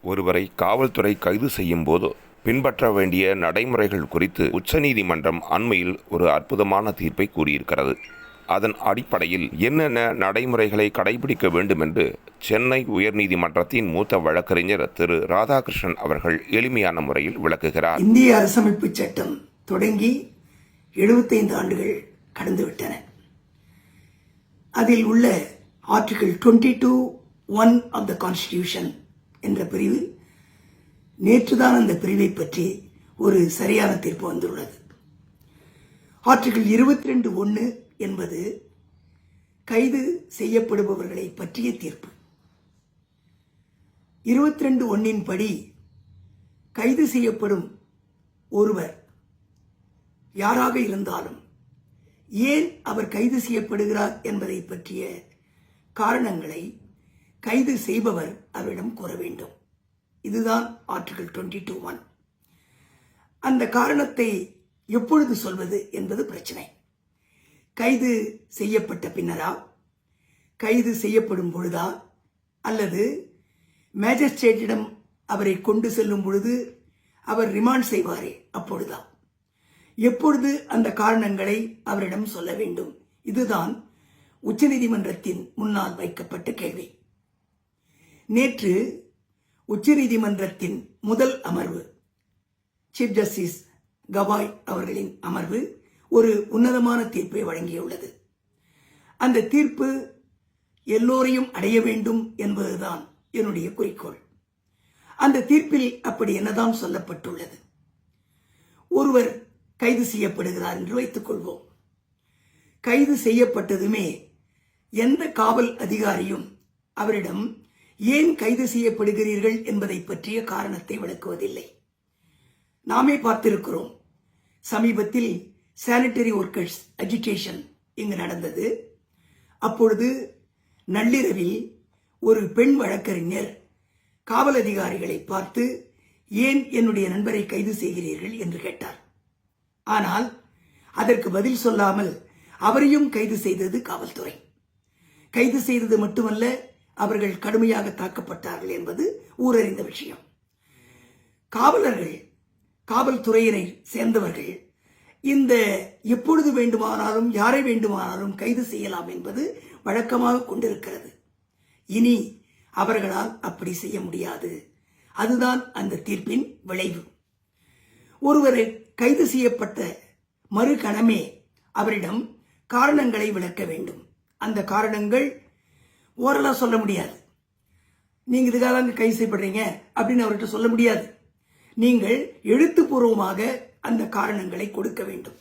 ஒருவரை காவல்துறை கைது செய்யும் போது பின்பற்ற வேண்டிய நடைமுறைகள் குறித்து உச்சநீதிமன்றம் அண்மையில் ஒரு அற்புதமான தீர்ப்பை கூறியிருக்கிறது. அதன் அடிப்படையில் என்னென்ன நடைமுறைகளை கடைபிடிக்க வேண்டும் என்று சென்னை உயர்நீதிமன்றத்தின் மூத்த வழக்கறிஞர் திரு ராதாகிருஷ்ணன் அவர்கள் எளிமையான முறையில் விளக்குகிறார். இந்திய அரசமைப்பு சட்டம் தொடங்கி 75 ஆண்டுகள் கடந்துவிட்டன. அதில் உள்ள ஆர்டிகிள் 22(1) ஆஃப் த கான்ஸ்டிடியூஷன் என்ற பிரிவு நேற்றுதான் அந்த பிரிவை பற்றி ஒரு சரியான தீர்ப்பு வந்துள்ளது. ஆர்டிகிள் 22(1) என்பது கைது செய்யப்படுபவர்களை பற்றிய தீர்ப்பு. 22(1) படி கைது செய்யப்படும் ஒருவர் யாராக இருந்தாலும் ஏன் அவர் கைது செய்யப்படுகிறார் என்பதை பற்றிய காரணங்களை கைது செய்பவர் அவரிடம் கூற வேண்டும். இதுதான் ஆர்டிகிள் 22(1). அந்த காரணத்தை எப்பொழுது சொல்வது என்பது பிரச்சனை. கைது செய்யப்பட்ட பின்னரா, கைது செய்யப்படும் பொழுதா, அல்லது மேஜிஸ்ட்ரேட்டிடம் அவரை கொண்டு செல்லும் பொழுது அவர் ரிமாண்ட் செய்வாரே அப்பொழுதா, எப்பொழுது அந்த காரணங்களை அவரிடம் சொல்ல வேண்டும்? இதுதான் உச்சநீதிமன்றத்தின் முன்னால் வைக்கப்பட்ட கேள்வி. நேற்று உச்சநீதிமன்றத்தின் முதல் அமர்வு, சீஃப் ஜஸ்டிஸ் கவாய் அவர்களின் அமர்வு ஒரு உன்னதமான தீர்ப்பை வழங்கியுள்ளது. அந்த தீர்ப்பு எல்லோரையும் அடைய வேண்டும் என்பதுதான் என்னுடைய குறிக்கோள். அந்த தீர்ப்பில் அப்படி என்னதான் சொல்லப்பட்டுள்ளது? ஒருவர் கைது செய்யப்படுகிறார் என்று வைத்துக் கொள்வோம். கைது செய்யப்பட்டதுமே எந்த காவல் அதிகாரியும் அவரிடம் ஏன் கைது செய்யப்படுகிறீர்கள் என்பதை பற்றிய காரணத்தை விளக்குவதில்லை. நாமே பார்த்திருக்கிறோம். சமீபத்தில் சானிட்டரி ஒர்க்கர்ஸ் அஜிடேஷன் இங்கு நடந்தது. அப்பொழுது நள்ளிரவில் ஒரு பெண் வழக்கறிஞர் காவல் அதிகாரிகளை பார்த்து ஏன் என்னுடைய நண்பரை கைது செய்கிறீர்கள் என்று கேட்டார். ஆனால் அதற்கு பதில் சொல்லாமல் அவரையும் கைது செய்தது காவல்துறை. கைது செய்தது மட்டுமல்ல, அவர்கள் கடுமையாக தாக்கப்பட்டார்கள் என்பது ஊரறிந்த விஷயம். காவலர்கள், காவல்துறையினை சேர்ந்தவர்கள் இந்த எப்பொழுது வேண்டுமானாலும் யாரை வேண்டுமானாலும் கைது செய்யலாம் என்பது வழக்கமாக கொண்டிருக்கிறது. இனி அவர்களால் அப்படி செய்ய முடியாது. அதுதான் அந்த தீர்ப்பின் விளைவு. ஒருவரை கைது செய்யப்பட்ட மறுகணமே அவரிடம் காரணங்களை விளக்க வேண்டும். அந்த காரணங்கள் ஓரலா சொல்ல முடியாது. நீங்க இதுக்காக கைது செய்யப்படுறீங்க அப்படின்னு அவர்கிட்ட சொல்ல முடியாது. நீங்கள் எழுத்துப்பூர்வமாக அந்த காரணங்களை கொடுக்க வேண்டும்.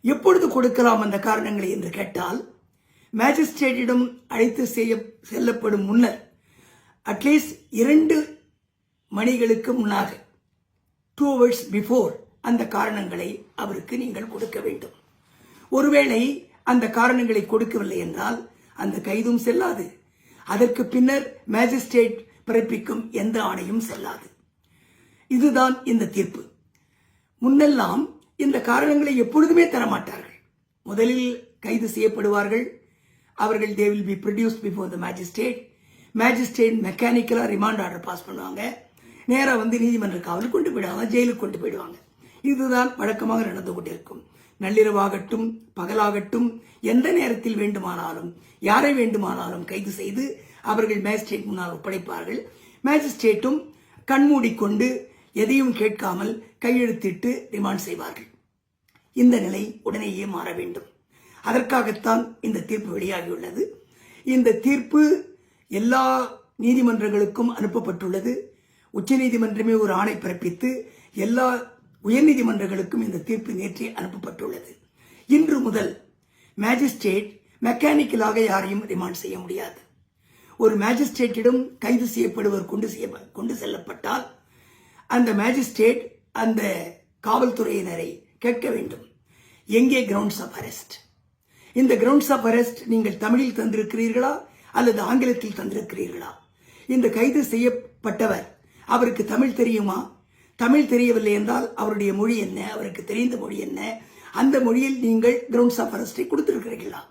எப்பொழுது கொடுக்கலாம் அந்த காரணங்களை என்று கேட்டால், மேஜிஸ்ட்ரேட்டிடம் அழைத்து செல்லப்படும் முன்னர் அட்லீஸ்ட் 2 மணிகளுக்கு முன்னாக, 2 hours பிஃபோர் அந்த காரணங்களை அவருக்கு நீங்கள் கொடுக்க வேண்டும். ஒருவேளை அந்த காரணங்களை கொடுக்கவில்லை என்றால் அந்த கைதும் செல்லாது. அதற்கு பின்னர் மேஜிஸ்ட்ரேட் பிறப்பிக்கும் எந்த ஆணையும் செல்லாது. இதுதான் இந்த தீர்ப்பு. முன்னெல்லாம் இந்த காரணங்களை எப்பொழுதுமே தரமாட்டார்கள். முதலில் கைது செய்யப்படுவார்கள். அவர்கள் they will be produced before the magistrate. Magistrate மெக்கானிக்கலா ரிமாண்ட் ஆர்டர் பாஸ் பண்ணுவாங்க. நேரா வந்து நீதிமன்ற காவலுக்கு கொண்டு போயிடுவாங்க, ஜெயிலுக்கு கொண்டு போயிடுவாங்க. இதுதான் வழக்கமாக நடந்து கொண்டிருக்கும். நள்ளிரவாகட்டும் பகலாகட்டும் எந்த நேரத்தில் வேண்டுமானாலும் யாரை வேண்டுமானாலும் கைது செய்து அவர்கள் மேஜிஸ்ட்ரேட் முன்னால் ஒப்படைப்பார்கள். மேஜிஸ்ட்ரேட்டும் கண்மூடிக்கொண்டு எதையும் கேட்காமல் கையெழுத்திட்டு ரிமாண்ட் செய்வார்கள். இந்த நிலை உடனேயே மாற வேண்டும். அதற்காகத்தான் இந்த தீர்ப்பு வெளியாகியுள்ளது. இந்த தீர்ப்பு எல்லா நீதிமன்றங்களுக்கும் அனுப்பப்பட்டுள்ளது. உச்சநீதிமன்றமே ஒரு ஆணை பிறப்பித்து எல்லா உயர்நீதிமன்றங்களுக்கும் இந்த தீர்ப்பு நேற்றே அனுப்பப்பட்டுள்ளது. இன்று முதல் மேஜிஸ்ட்ரேட் மெக்கானிக்கலாக யாரையும் ரிமாண்ட் செய்ய முடியாது. ஒரு மேஜிஸ்ட்ரேட்டிடம் கைது செய்யப்படுவர் கொண்டு செல்லப்பட்டால் அந்த மேஜிஸ்ட்ரேட் அந்த காவல்துறையினரை கேட்க வேண்டும், எங்கே கிரவுண்ட்ஸ் ஆஃப் அரெஸ்ட்? இந்த கிரவுண்ட்ஸ் ஆஃப் அரெஸ்ட் நீங்கள் தமிழில் தந்திருக்கிறீர்களா அல்லது ஆங்கிலத்தில் தந்திருக்கிறீர்களா? இந்த கைது செய்யப்பட்டவர் அவருக்கு தமிழ் தெரியுமா? தமிழ் தெரியவில்லை என்றால் அவருடைய மொழி என்ன, அவருக்கு தெரிந்த மொழி என்ன, அந்த மொழியில் நீங்கள் கிரவுண்ட்ஸ் ஆஃப் அரெஸ்டை கொடுத்திருக்கிறீர்களா?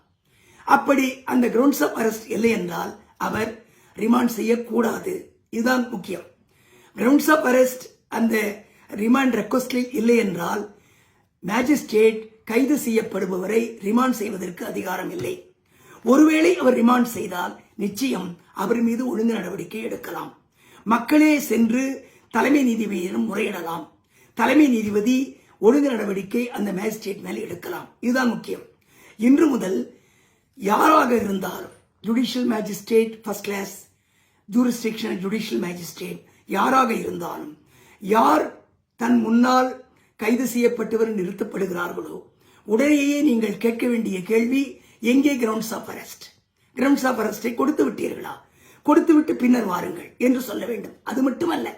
அப்படி அந்த கிரவுண்ட்ஸ் ஆஃப் அரெஸ்ட் இல்லை என்றால் அவர் ரிமாண்ட் செய்யக்கூடாது. இதுதான் முக்கியம். கிரவுண்ட்ஸ் ஆஃப் அரெஸ்ட் அந்த ரிமாண்ட் ரெக்வஸ்டில் இல்லை என்றால் மேஜிஸ்ட்ரேட் கைது செய்யப்படுபவரை ரிமாண்ட் செய்வதற்கு அதிகாரம் இல்லை. ஒருவேளை அவர் ரிமாண்ட் செய்தால் நிச்சயம் அவர் மீது ஒழுங்கு நடவடிக்கை எடுக்கலாம். மக்களே சென்று தலைமை நீதிபதியிடம் முறையிடலாம். தலைமை நீதிபதி ஒழுங்கு நடவடிக்கை அந்த மேஜிஸ்ட்ரேட் மேல் எடுக்கலாம். இதுதான் முக்கியம். இன்று முதல் யாராக இருந்தாலும் judicial magistrate, first class jurisdictional judicial magistrate யாராக இருந்தாலும், யார் தன் முன்னால் கைது செய்யப்பட்டவர் நிறுத்தப்படுகிறார்களோ உடனேயே நீங்கள் கேட்க வேண்டிய கேள்வி, எங்கே grounds of arrest? Grounds of அரெஸ்டை கொடுத்து விட்டீர்களா? கொடுத்துவிட்டு பின்னர் வாருங்கள் என்று சொல்ல வேண்டும். அது மட்டுமல்ல,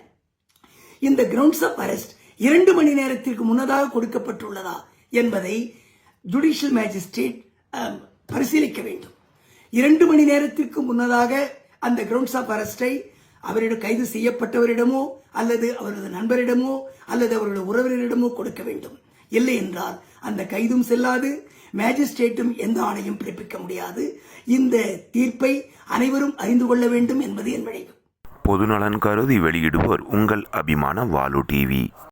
இந்த கிரவுண்ட்ஸ் ஆஃப் அரெஸ்ட் 2 மணி நேரத்திற்கு முன்னதாக கொடுக்கப்பட்டுள்ளதா என்பதை ஜுடிஷியல் மேஜிஸ்ட்ரேட் பரிசீலிக்க வேண்டும். 2 மணி நேரத்திற்கு முன்னதாக அந்த கிரவுண்ட்ஸ் ஆஃப் அரெஸ்டை அவரிடம் கைது செய்யப்பட்டவரிடமோ அல்லது அவரது நண்பரிடமோ அல்லது அவருடைய உறவினரிடமோ கொடுக்க வேண்டும். இல்லை என்றால் அந்த கைதும் செல்லாது, மேஜிஸ்ட்ரேட்டும் எந்த ஆணையும் பிறப்பிக்க முடியாது. இந்த தீர்ப்பை அனைவரும் அறிந்து கொள்ள வேண்டும் என்பது என் விளைவு. பொதுநலன் கருதி வெளியிடுவோர் உங்கள் அபிமான வாலு டிவி.